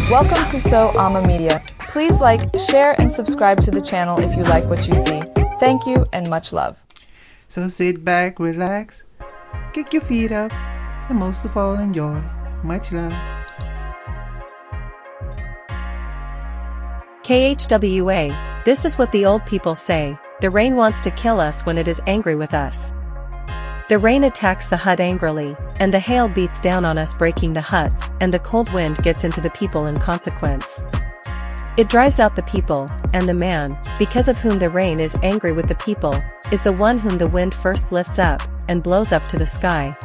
Welcome to AmA Media. Please like, share, and subscribe to the channel if you like what you see. Thank you and much love. So sit back, relax, kick your feet up, and most of all enjoy. Much love. KHWA, this is what the old people say, the rain wants to kill us when it is angry with us. The rain attacks the hut angrily, and the hail beats down on us breaking the huts, and the cold wind gets into the people in consequence. It drives out the people, and the man, because of whom the rain is angry with the people, is the one whom the wind first lifts up, and blows up to the sky.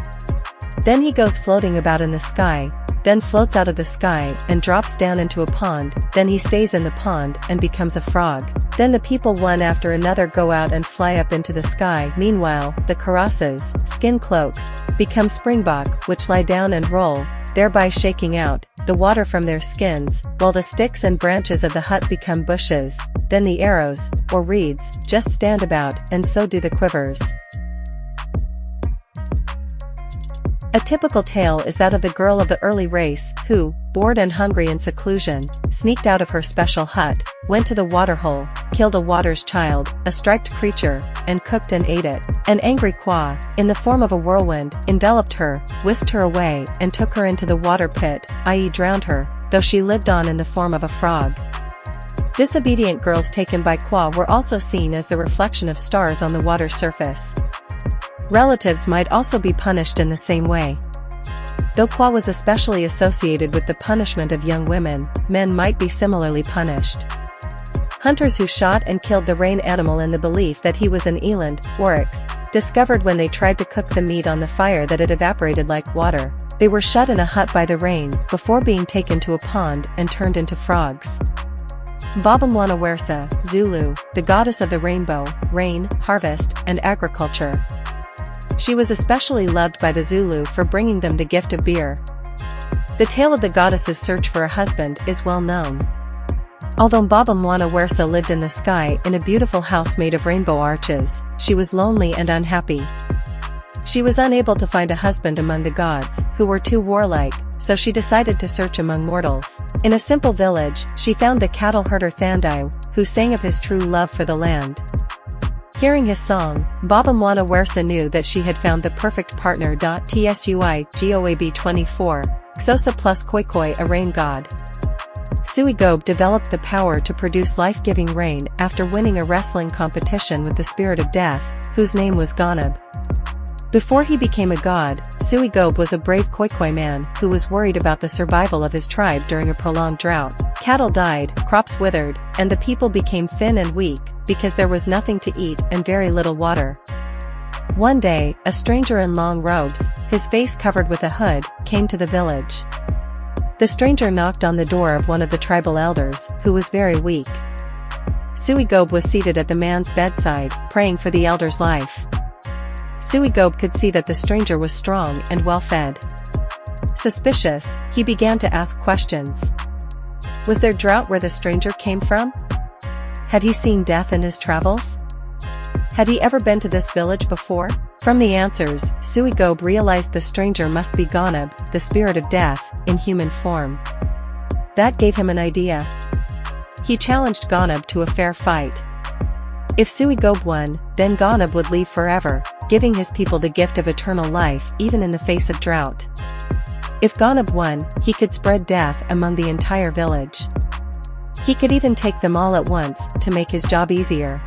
Then he goes floating about in the sky, then floats out of the sky and drops down into a pond, then he stays in the pond and becomes a frog. Then the people one after another go out and fly up into the sky. Meanwhile, the karosses, skin cloaks, become springbok which lie down and roll, thereby shaking out the water from their skins, while the sticks and branches of the hut become bushes, then the arrows, or reeds, just stand about, and so do the quivers. A typical tale is that of the girl of the early race, who, bored and hungry in seclusion, sneaked out of her special hut, went to the waterhole, killed a water's child, a striped creature, and cooked and ate it. An angry Kwa, in the form of a whirlwind, enveloped her, whisked her away, and took her into the water pit, i.e. drowned her, though she lived on in the form of a frog. Disobedient girls taken by Kwa were also seen as the reflection of stars on the water's surface. Relatives might also be punished in the same way. Though Kwa was especially associated with the punishment of young women, men might be similarly punished. Hunters who shot and killed the rain animal in the belief that he was an eland, oryx, discovered when they tried to cook the meat on the fire that it evaporated like water. They were shut in a hut by the rain, before being taken to a pond and turned into frogs. Babamwana Wersa, Zulu, the goddess of the rainbow, rain, harvest, and agriculture. She was especially loved by the Zulu for bringing them the gift of beer. The tale of the goddess's search for a husband is well known. Although Babamwana Wersa lived in the sky in a beautiful house made of rainbow arches, she was lonely and unhappy. She was unable to find a husband among the gods, who were too warlike, so she decided to search among mortals. In a simple village, she found the cattle herder Thandai, who sang of his true love for the land. Hearing his song, Babamwana Wersa knew that she had found the perfect partner. Tsui Goab 24, Xosa plus Khoikhoi, a rain god. Suigob developed the power to produce life-giving rain after winning a wrestling competition with the spirit of death, whose name was Ganab. Before he became a god, Suigob was a brave Khoikhoi man who was worried about the survival of his tribe during a prolonged drought. Cattle died, crops withered, and the people became thin and weak, because there was nothing to eat and very little water. One day, a stranger in long robes, his face covered with a hood, came to the village. The stranger knocked on the door of one of the tribal elders, who was very weak. Suigob was seated at the man's bedside, praying for the elder's life. Suigob could see that the stranger was strong and well-fed. Suspicious, he began to ask questions. Was there drought where the stranger came from? Had he seen death in his travels? Had he ever been to this village before? From the answers, Suigob realized the stranger must be Ganab, the spirit of death, in human form. That gave him an idea. He challenged Ganab to a fair fight. If Suigob won, then Ganab would leave forever, giving his people the gift of eternal life even in the face of drought. If Ganab won, he could spread death among the entire village. He could even take them all at once, to make his job easier.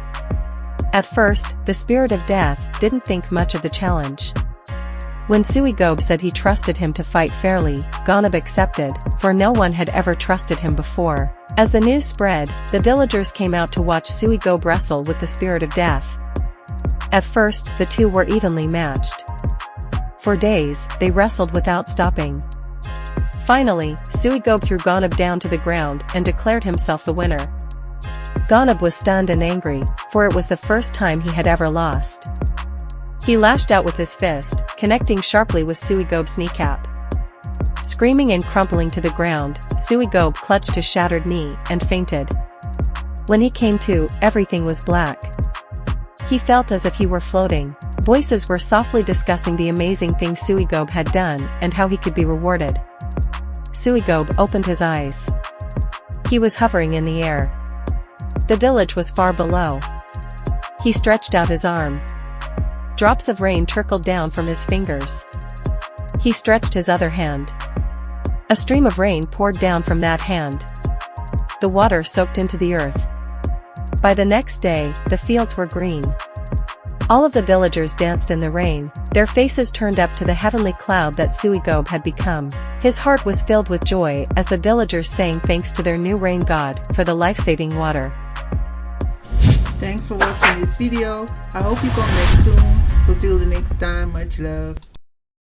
At first, the spirit of death didn't think much of the challenge. When Suigob said he trusted him to fight fairly, Ganab accepted, for no one had ever trusted him before. As the news spread, the villagers came out to watch Suigob wrestle with the spirit of death. At first, the two were evenly matched. For days, they wrestled without stopping. Finally, Suigob threw Ganab down to the ground and declared himself the winner. Ganab was stunned and angry, for it was the first time he had ever lost. He lashed out with his fist, connecting sharply with Suigob's kneecap. Screaming and crumpling to the ground, Suigob clutched his shattered knee and fainted. When he came to, everything was black. He felt as if he were floating. Voices were softly discussing the amazing things Suigob had done and how he could be rewarded. Suigob opened his eyes. He was hovering in the air. The village was far below. He stretched out his arm. Drops of rain trickled down from his fingers. He stretched his other hand. A stream of rain poured down from that hand. The water soaked into the earth. By the next day, the fields were green. All of the villagers danced in the rain, their faces turned up to the heavenly cloud that Suigob had become. His heart was filled with joy as the villagers sang thanks to their new rain god for the life-saving water. Thanks for watching this video. I hope you come back soon. So till the next time, much love.